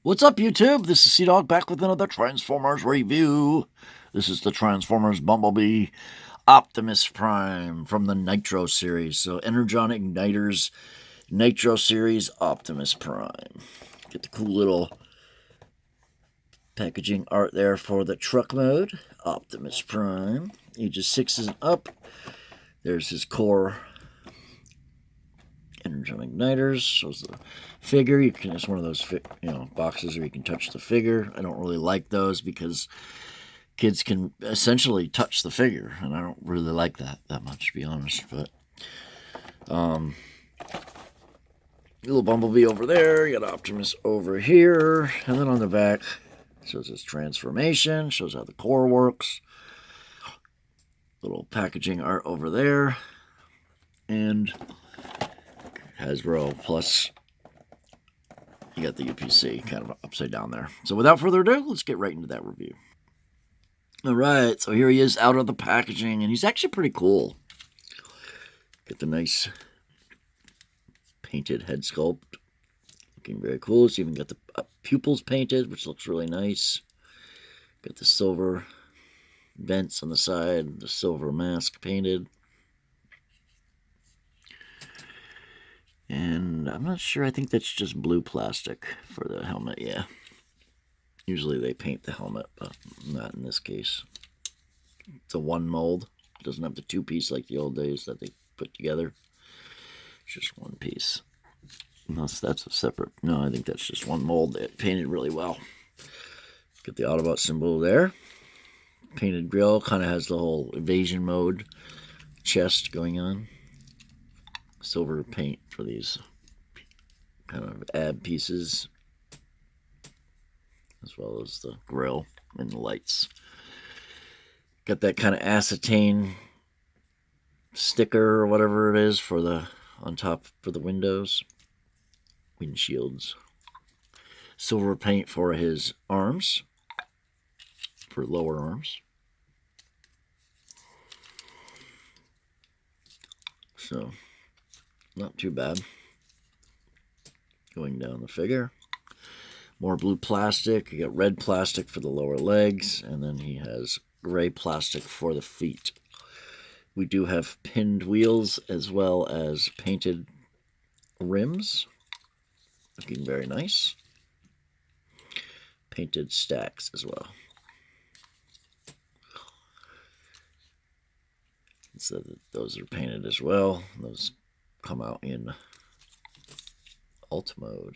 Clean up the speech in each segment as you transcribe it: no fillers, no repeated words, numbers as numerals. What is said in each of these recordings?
What's up, YouTube? This is Cdog back with another Transformers review. This is the Transformers Bumblebee Optimus Prime from the Nitro series. So, Energon Igniters Nitro series Optimus Prime. Get the cool little packaging art there for the truck mode. Optimus Prime. Ages 6 and up. There's his core Energon Igniters. Shows the figure. It's one of those boxes where you can touch the figure. I don't really like those because kids can essentially touch the figure, and I don't really like that much, to be honest. But little Bumblebee over there. You got Optimus over here, and then on the back shows his transformation. Shows how the core works. Little packaging art over there, and Hasbro plus you got the UPC kind of upside down there. So without further ado, let's get right into that review. All right, so here he is out of the packaging, and he's actually pretty cool. Get the nice painted head sculpt, looking very cool. He's even got the pupils painted, which looks really nice. Got the silver vents on the side, the silver mask painted. And I'm not sure, I think that's just blue plastic for the helmet, yeah. Usually they paint the helmet, but not in this case. It's a one mold. It doesn't have the two-piece like the old days that they put together. It's just one piece. Unless that's a separate, no, I think that's just one mold. They painted really well. Get the Autobot symbol there. Painted grill, kind of has the whole evasion mode chest going on. Silver paint for these kind of ab pieces, as well as the grill and the lights. Got that kind of acetane sticker or whatever it is for the on top for the windows, windshields. Silver paint for his arms, for lower arms. So not too bad. Going down the figure. More blue plastic. You got red plastic for the lower legs, and then he has gray plastic for the feet. We do have pinned wheels as well as painted rims. Looking very nice. Painted stacks as well. So those are painted as well. Those come out in alt mode.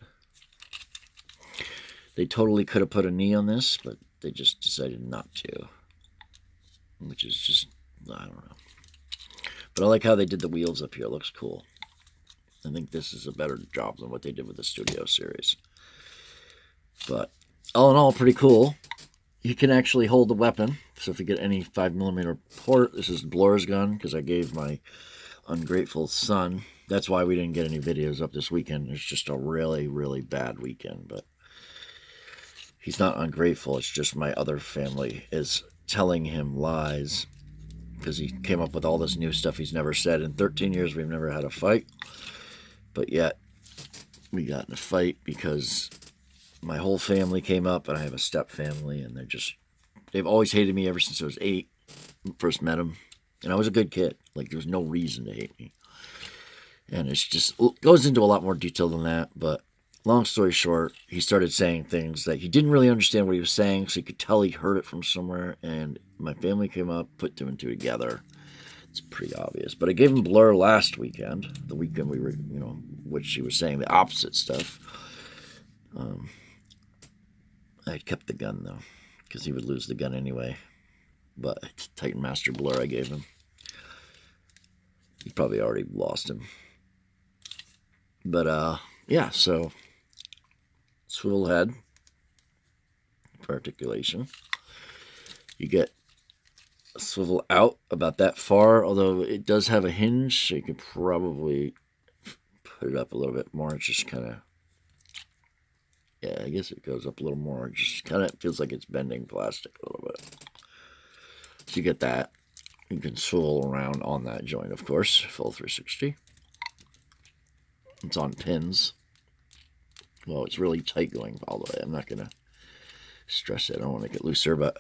They totally could have put a knee on this, but they just decided not to, which is just, I don't know. But I like how they did the wheels up here. It looks cool. I think this is a better job than what they did with the Studio series. But all in all, pretty cool. You can actually hold the weapon. So if you get any 5mm port, this is Blur's gun, because I gave my ungrateful son. That's why we didn't get any videos up this weekend. It's just a really, really bad weekend. But he's not ungrateful. It's just my other family is telling him lies because he came up with all this new stuff he's never said. In 13 years, we've never had a fight. But yet, we got in a fight because my whole family came up, and I have a step family, and they've always hated me ever since I was 8. First met them. And I was a good kid. Like, there was no reason to hate me. And it's just, it goes into a lot more detail than that. But long story short, he started saying things that he didn't really understand what he was saying. So you could tell he heard it from somewhere. And my family came up, put two and two together. It's pretty obvious. But I gave him Blur last weekend. The weekend we were, which he was saying the opposite stuff. I kept the gun, though, because he would lose the gun anyway. But Titan Master Blur I gave him. He probably already lost him. But, yeah, so swivel head for articulation. You get a swivel out about that far, although it does have a hinge, so you could probably put it up a little bit more. It's just kind of, yeah, I guess it goes up a little more. It just kind of feels like it's bending plastic a little bit. So you get that. You can swivel around on that joint, of course, full 360. It's on pins. Well, it's really tight going all the way. I'm not going to stress it. I don't want to make it looser, but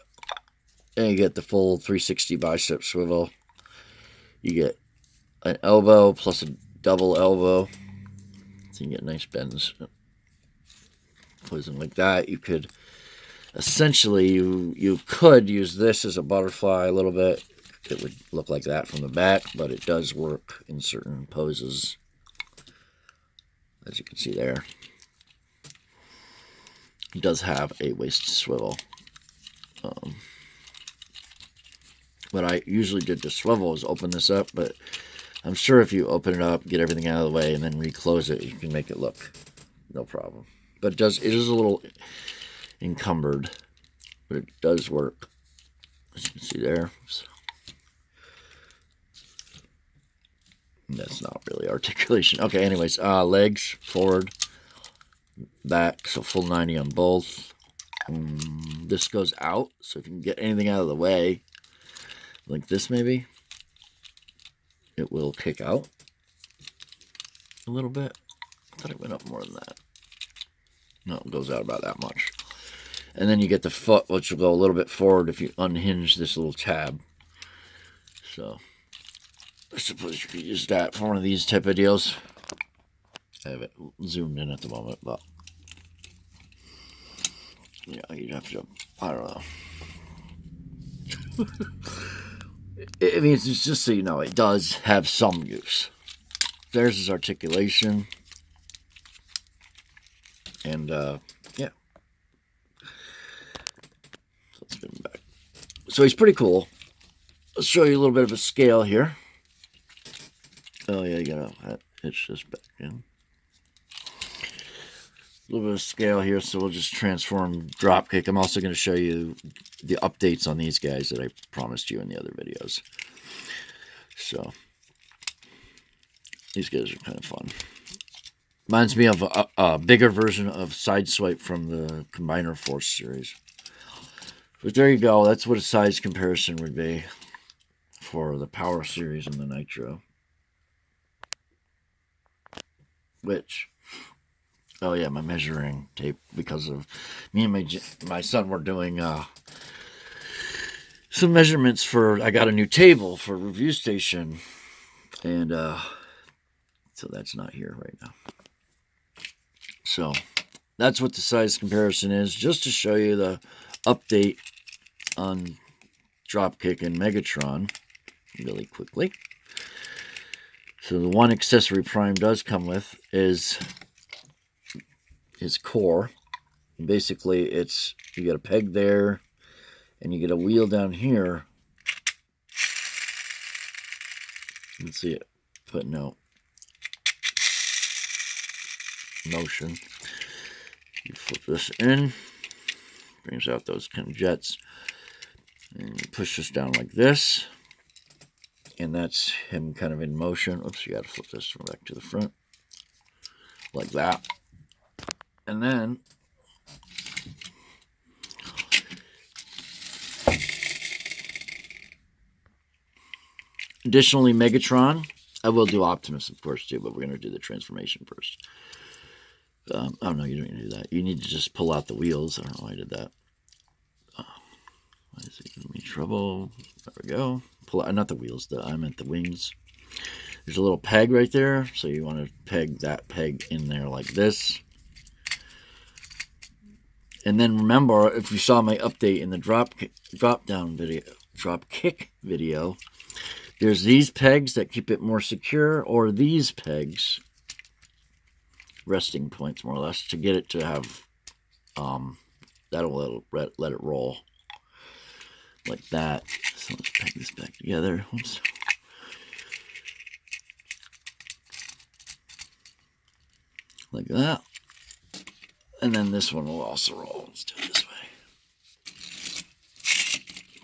and you get the full 360 bicep swivel. You get an elbow plus a double elbow. So you can get nice bends. Something like that. You could essentially you could use this as a butterfly a little bit. It would look like that from the back, but it does work in certain poses, as you can see there. It does have a waist swivel. What I usually did to swivel is open this up, but I'm sure if you open it up, get everything out of the way, and then reclose it, you can make it look no problem. But it is a little encumbered, but it does work, as you can see there. So, that's not really articulation. Okay, anyways, legs, forward, back, so full 90 on both. This goes out, so if you can get anything out of the way, like this maybe, it will kick out a little bit. I thought it went up more than that. No, it goes out about that much. And then you get the foot, which will go a little bit forward if you unhinge this little tab. So, I suppose you could use that for one of these type of deals. I have it zoomed in at the moment, but yeah, you'd have to, I don't know. I mean, it's just so you know, it does have some use. There's his articulation. And, yeah. So let's get him back. So he's pretty cool. Let's show you a little bit of a scale here. Oh, yeah, you gotta hitch this back in. A little bit of scale here, so we'll just transform Dropkick. I'm also going to show you the updates on these guys that I promised you in the other videos. So, these guys are kind of fun. Reminds me of a bigger version of Sideswipe from the Combiner Force series. But there you go. That's what a size comparison would be for the Power series and the Nitro. Which, oh yeah, my measuring tape, because of me and my son were doing some measurements for, I got a new table for Review Station. And so that's not here right now. So that's what the size comparison is, just to show you the update on Dropkick and Megatron really quickly. So the one accessory Prime does come with is his core. Basically, it's, you get a peg there, and you get a wheel down here. You can see it putting out motion. You flip this in, brings out those kind of jets, and you push this down like this, and that's him kind of in motion. Oops, you got to flip this back to the front like that. And then additionally, Megatron. I will do Optimus, of course, too, but we're going to do the transformation first. Oh, no, you don't need to do that. You need to just pull out the wheels. I don't know why I did that. Why is it giving me trouble? There we go. Pull out, not the wheels, I meant the wings. There's a little peg right there, so you want to peg that peg in there like this. And then remember, if you saw my update in the Dropkick video, there's these pegs that keep it more secure, or these pegs, resting points more or less, to get it to have, that'll let it roll like that. So let's peg this back together. Oops. Like that. And then this one will also roll. Let's do it this way.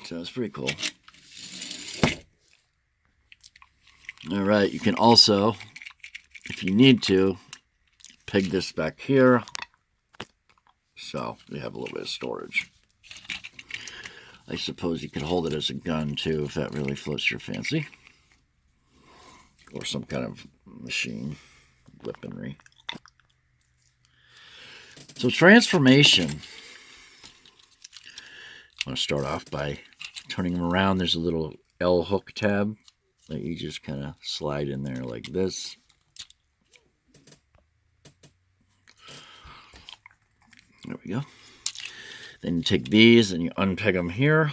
So it's pretty cool. All right, you can also, if you need to, peg this back here, so you have a little bit of storage. I suppose you could hold it as a gun too, if that really floats your fancy, or some kind of machine weaponry. So transformation, I'm going to start off by turning them around. There's a little L hook tab that you just kind of slide in there like this. There we go. Then you take these and you unpeg them here.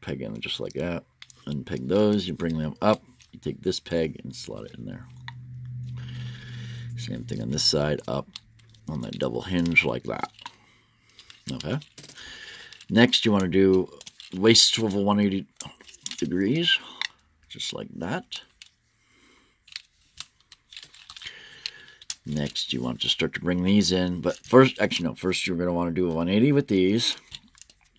Peg in just like that. Unpeg those, you bring them up. You take this peg and slot it in there. Same thing on this side, up on that double hinge like that. Okay. Next, you want to do waist swivel 180 degrees, just like that. Next, you want to start to bring these in, but first, actually no, first you're going to want to do a 180 with these.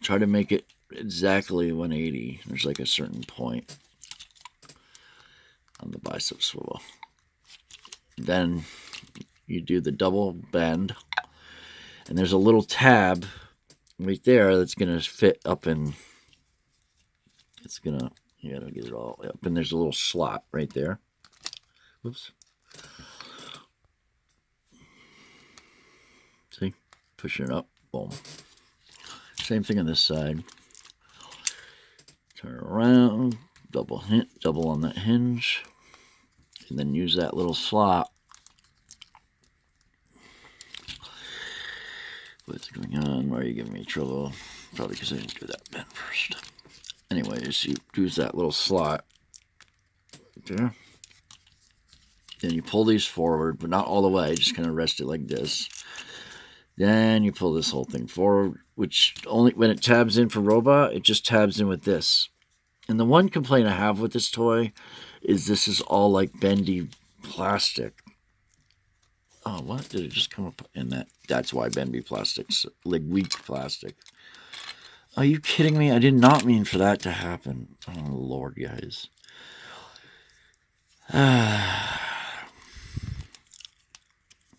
Try to make it exactly 180. There's like a certain point on the bicep swivel. Then you do the double bend, and there's a little tab right there that's going to fit up in, it's going to, you got to get it all up, and there's a little slot right there. Whoops. See? Pushing it up. Boom. Same thing on this side. Turn it around. Double on that hinge. And then use that little slot. What's going on? Why are you giving me trouble? Probably because I didn't do that bend first. Anyways, you use that little slot right there. Then you pull these forward, but not all the way. Just kind of rest it like this. Then you pull this whole thing forward, which only when it tabs in for robot, it just tabs in with this. And the one complaint I have with this toy is this is all like bendy plastic. Oh, what? Did it just come up in that? That's why bendy plastic's like weak plastic. Are you kidding me? I did not mean for that to happen. Oh, Lord, guys.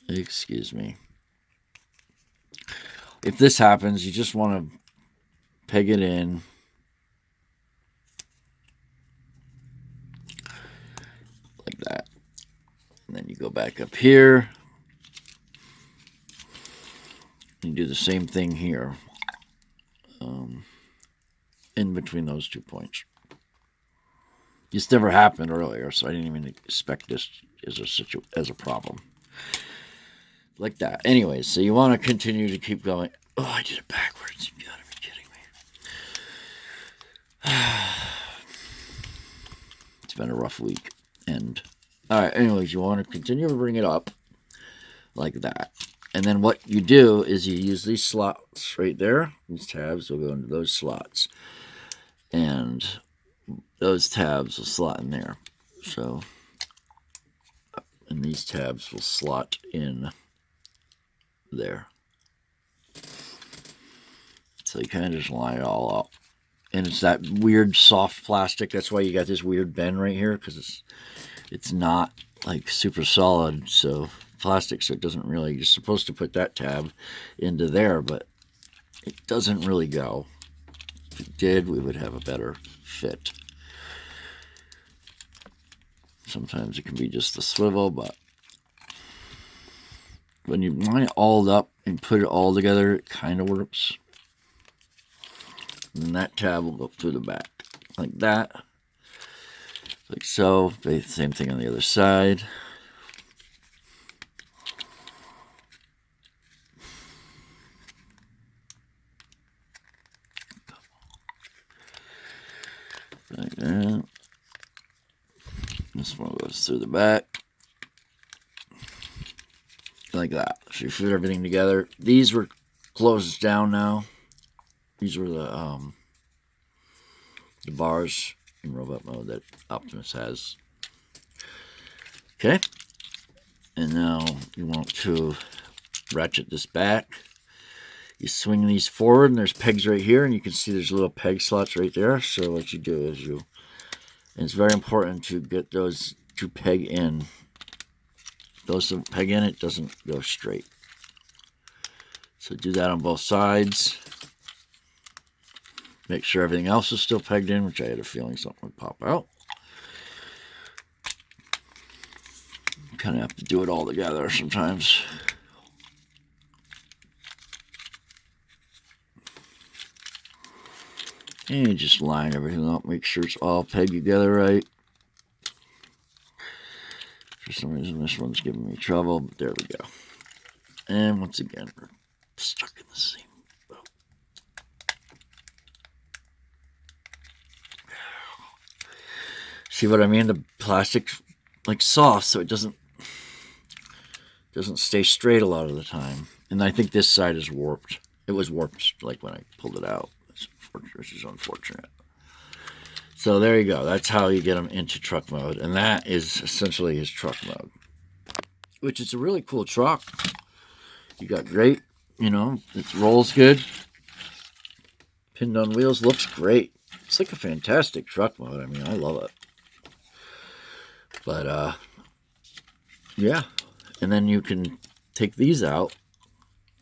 Excuse me. If this happens, you just want to peg it in. Like that. And then you go back up here. You do the same thing here. In between those 2 points. This never happened earlier, so I didn't even expect this as a problem. Like that. Anyways, so you want to continue to keep going. Oh, I did it backwards. You gotta be kidding me. It's been a rough week. And, alright, anyways, you want to continue to bring it up like that. And then what you do is you use these slots right there. These tabs will go into those slots. And those tabs will slot in there. So, and these tabs will slot in there. So you kind of just line it all up. And it's that weird soft plastic. That's why you got this weird bend right here, because it's not like super solid. So plastic, so it doesn't really, you're supposed to put that tab into there, but it doesn't really go. If it did, we would have a better fit. Sometimes it can be just the swivel, but when you line it all up and put it all together, it kind of works. And that tab will go through the back like that, like so. Same thing on the other side. Like that. This one goes through the back. Like that. So you fit everything together. These were closed down now. These were the bars in robot mode that Optimus has. Okay. And now you want to ratchet this back. You swing these forward, and there's pegs right here, and you can see there's little peg slots right there. So what you do is and it's very important to get those to peg in. Those that peg in, it doesn't go straight. So do that on both sides. Make sure everything else is still pegged in, which I had a feeling something would pop out. You kind of have to do it all together sometimes. And you just line everything up, make sure it's all pegged together right. For some reason, this one's giving me trouble, but there we go. And once again, we're stuck in the same boat. See what I mean? The plastic's like soft, so it doesn't stay straight a lot of the time. And I think this side is warped. It was warped like when I pulled it out, which is unfortunate. So there you go. That's how you get them into truck mode. And that is essentially his truck mode, which is a really cool truck. You got great, you know, it rolls good. Pinned on wheels, looks great. It's like a fantastic truck mode. I mean, I love it. But, yeah. And then you can take these out.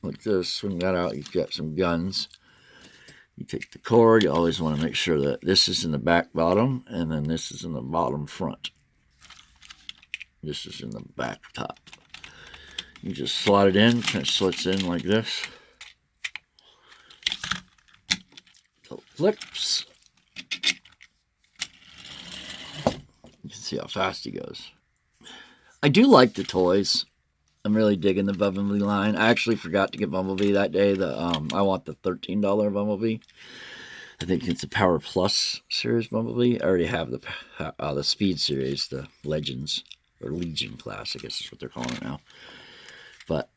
Like this, swing that out. You've got some guns. You take the cord, you always want to make sure that this is in the back bottom, and then this is in the bottom front. This is in the back top. You just slot it in, kind of slits in like this. Till it flips. You can see how fast he goes. I do like the toys. I'm really digging the Bumblebee line. I actually forgot to get Bumblebee that day. I want the $13 Bumblebee. I think it's a Power Plus series Bumblebee. I already have the Speed series, the Legends, or Legion class, I guess is what they're calling it now. But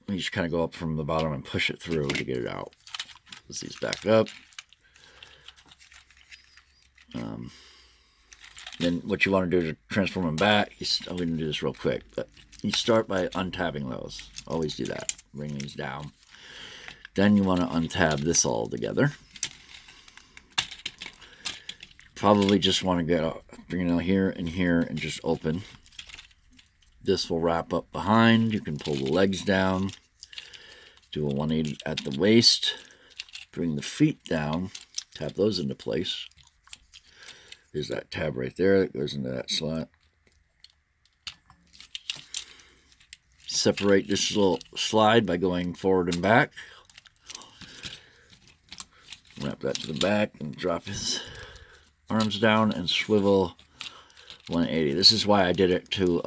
you just kind of go up from the bottom and push it through to get it out. Close these back up. Then what you want to do to transform them back, I'm going to do this real quick, but you start by untabbing those. Always do that. Bring these down. Then you want to untab this all together. Probably just want to get bring it here and just open. This will wrap up behind. You can pull the legs down. Do a 180 at the waist. Bring the feet down. Tap those into place. There's that tab right there that goes into that slot. Separate this little slide by going forward and back. Wrap that to the back and drop his arms down and swivel 180. This is why I did it to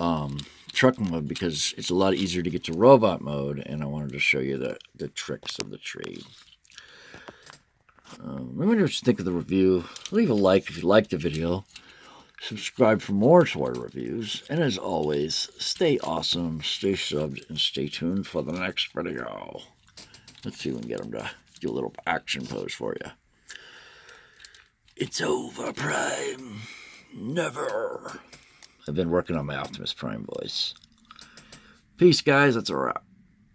truck mode, because it's a lot easier to get to robot mode, and I wanted to show you the tricks of the trade. Let me know what you think of the review. Leave a like if you liked the video. Subscribe for more toy reviews. And as always, stay awesome, stay subbed, and stay tuned for the next video. Let's see if we can get them to do a little action pose for you. It's over, Prime. Never. I've been working on my Optimus Prime voice. Peace, guys. That's a wrap.